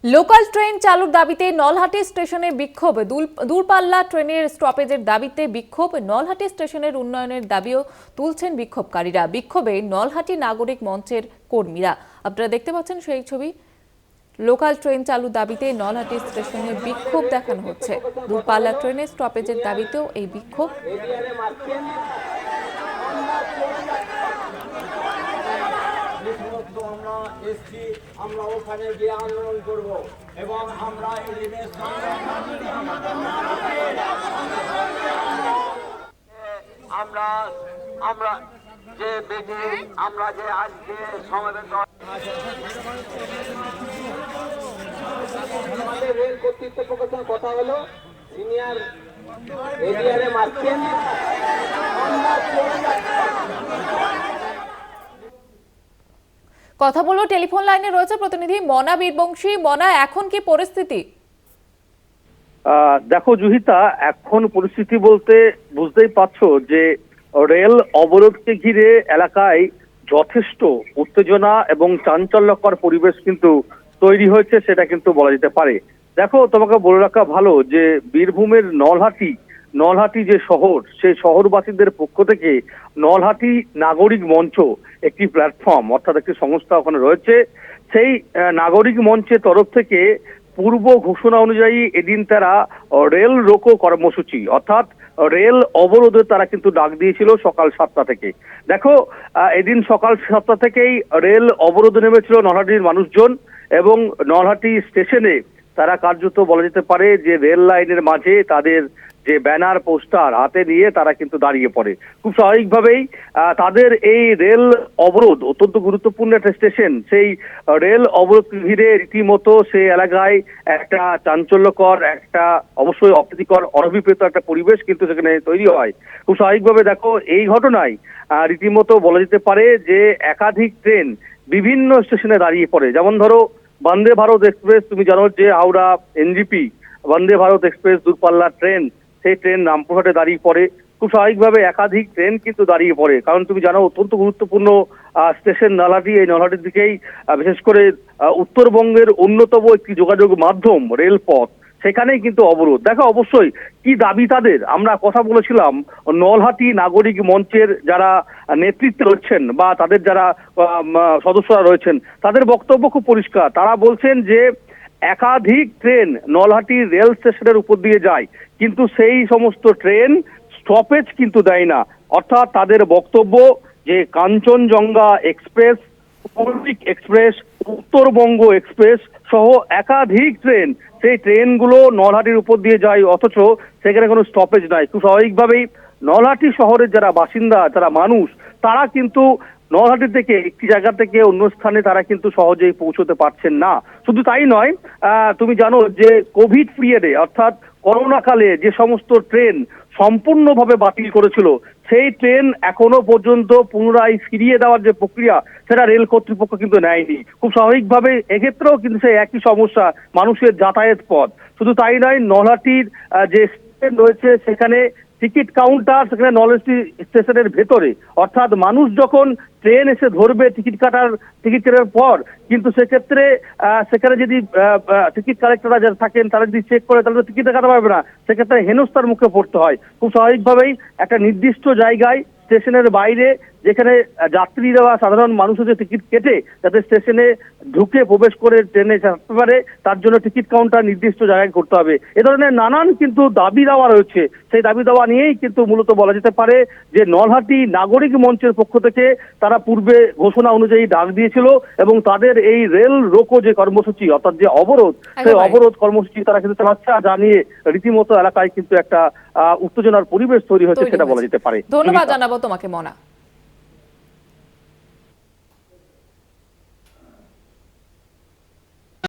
Local train চালুর দাবিতে নলহাটি স্টেশনে বিক্ষোভ। দূরপাল্লা ট্রেনের স্টপেজের দাবিতে বিক্ষোভ। নলহাটি স্টেশনের উন্নয়নের দাবিও তুলছেন বিক্ষোভকারীরা। বিক্ষোভে নলহাটি নাগরিক মঞ্চের কর্মীরা। আপনারা দেখতে পাচ্ছেন সেই ছবি। লোকাল ট্রেন চালুর দাবিতে নলহাটি স্টেশনে বিক্ষোভ দেখানো হচ্ছে। দূরপাল্লা ট্রেনের স্টপেজের দাবিতেও এই বিক্ষোভ। আমরা ওখানে গিয়ে আন্দোলন করব এবং আমরা আমরা যে মিটিং আমরা যে আজকে সমাবেশ আমাদের রেল কর্তৃপক্ষের সঙ্গে কথা হলো, সিনিয়র এরিয়ারে মারছেন। কথা বলবো, টেলিফোন লাইনে রয়েছে প্রতিনিধি মনা বীরবংশী। মনা, এখন কি পরিস্থিতি? দেখো জুহিতা, এখন পরিস্থিতি বলতে বুঝতেই পারছো যে রেল অবরোধকে ঘিরে এলাকায় যথেষ্ট উত্তেজনা এবং চাঞ্চল্যকর পরিবেশ কিন্তু তৈরি হয়েছে, সেটা কিন্তু বলা যেতে পারে। দেখো, তোমাকে বলে রাখা ভালো যে বীরভূমের নলহাটি যে শহর, সেই শহরবাসীদের পক্ষ থেকে নলহাটি নাগরিক মঞ্চ একটি প্ল্যাটফর্ম, অর্থাৎ একটি সংস্থা ওখানে রয়েছে। সেই নাগরিক মঞ্চের তরফ থেকে পূর্ব ঘোষণা অনুযায়ী এদিন তারা রেল রোকো কর্মসূচি অর্থাৎ রেল অবরোধে তারা কিন্তু ডাক দিয়েছিল সকাল 7টা থেকে। দেখো, এদিন সকাল 7টা থেকেই রেল অবরোধে নেমেছিল নলহাটির মানুষজন এবং নলহাটি স্টেশনে তারা কার্যত বলা যেতে পারে যে রেল লাইনের মাঝে তাদের যে ব্যানার পোস্টার হাতে নিয়ে তারা কিন্তু দাঁড়িয়ে পড়ে। খুব স্বাভাবিকভাবেই তাদের এই রেল অবরোধ অত্যন্ত গুরুত্বপূর্ণ একটা স্টেশন, সেই রেল অবরোধ ঘিরে রীতিমতো সেই এলাকায় একটা চাঞ্চল্যকর, একটা অবশ্যই অপ্রীতিকর, অনভিপ্রেত একটা পরিবেশ কিন্তু সেখানে তৈরি হয়। খুব স্বাভাবিকভাবে দেখো, এই ঘটনায় রীতিমতো বলা যেতে পারে যে একাধিক ট্রেন বিভিন্ন স্টেশনে দাঁড়িয়ে পড়ে। যেমন ধরো বন্দে ভারত এক্সপ্রেস, তুমি জানো যে Howrah NJP Vande Bharat express দূরপাল্লা train, সেই ট্রেন রামপুরহাটে দাঁড়িয়ে পড়ে। খুব স্বাভাবিকভাবে একাধিক ট্রেন কিন্তু দাঁড়িয়ে পড়ে, কারণ তুমি জানো অত্যন্ত গুরুত্বপূর্ণ স্টেশন নলহাটি। এই নলহাটির দিকেই বিশেষ করে উত্তরবঙ্গের অন্যতম একটি যোগাযোগ মাধ্যম রেলপথ, সেখানেই কিন্তু অবরোধ। দেখো, অবশ্যই কি দাবি তাদের, আমরা কথা বলেছিলাম নলহাটি নাগরিক মঞ্চের যারা নেতৃত্বে রয়েছেন বা তাদের যারা সদস্যরা রয়েছেন, তাদের বক্তব্য খুব পরিষ্কার। তারা বলছেন যে একাধিক ট্রেন নলহাটি রেল স্টেশনের উপর দিয়ে যায়, কিন্তু সেই সমস্ত ট্রেন স্টপেজ কিন্তু দেয় না। অর্থাৎ তাদের বক্তব্য যে কাঞ্চনজঙ্ঘা এক্সপ্রেস, পূর্বিক এক্সপ্রেস, উত্তরবঙ্গ এক্সপ্রেস সহ একাধিক ট্রেন, সেই ট্রেনগুলো নলহাটির উপর দিয়ে যায়, অথচ সেখানে কোনো স্টপেজ নাই। খুব স্বাভাবিকভাবেই নলহাটি শহরের যারা বাসিন্দা, যারা মানুষ, তারা কিন্তু নলহাটি থেকে একটি জায়গা থেকে অন্য স্থানে তারা কিন্তু সহজেই পৌঁছতে পারছেন না। শুধু তাই নয়, তুমি জানো যে কোভিড পিরিয়ডে অর্থাৎ করোনা কালে যে সমস্ত ট্রেন সম্পূর্ণভাবে বাতিল করেছিল, সেই ট্রেন এখনো পর্যন্ত পুনরায় ফিরিয়ে দেওয়ার যে প্রক্রিয়া, সেটা রেল কর্তৃপক্ষ কিন্তু নেয়নি। খুব স্বাভাবিকভাবে এক্ষেত্রেও কিন্তু সেই একই সমস্যা, মানুষের যাতায়াত পথ। শুধু তাই নয়, নলহাটির যে স্টেশন রয়েছে সেখানে টিকিট কাউন্টার, সেখানে নলহাটি স্টেশনের ভেতরে, অর্থাৎ মানুষ যখন ট্রেন এসে ধরবে টিকিট কাটার পর, কিন্তু সেক্ষেত্রে সেখানে যদি টিকিট কালেক্টররা যারা থাকেন তারা যদি চেক করে, তাহলে তো টিকিট কাটা পারবে না, সেক্ষেত্রে হেনস্থার মুখে পড়তে হয়। খুব স্বাভাবিকভাবেই একটা নির্দিষ্ট জায়গায় স্টেশনের বাইরে, যেখানে যাত্রীরা বা সাধারণ মানুষের টিকিট কেটে যাতে স্টেশনে ঢুকে প্রবেশ করে ট্রেনে চাপতে পারে, তার জন্য টিকিট কাউন্টার নির্দিষ্ট জায়গায় করতে হবে। এ ধরনের নানান কিন্তু দাবি দাওয়া রয়েছে। সেই দাবি দাওয়া নিয়েই কিন্তু মূলত বলা যেতে পারে যে নলহাটি নাগরিক মঞ্চের পক্ষ থেকে তারা পূর্বে ঘোষণা অনুযায়ী ডাক দিয়েছিল এবং তাদের এই রেল রোকো যে কর্মসূচি, অর্থাৎ যে অবরোধ, সেই অবরোধ কর্মসূচি তারা কিন্তু চালাচ্ছে। আর জানিয়ে রীতিমতো এলাকায় কিন্তু একটা উত্তেজনার পরিবেশ তৈরি হয়েছে, সেটা বলা যেতে পারে। ধন্যবাদ জানাবো তোমাকে মনা।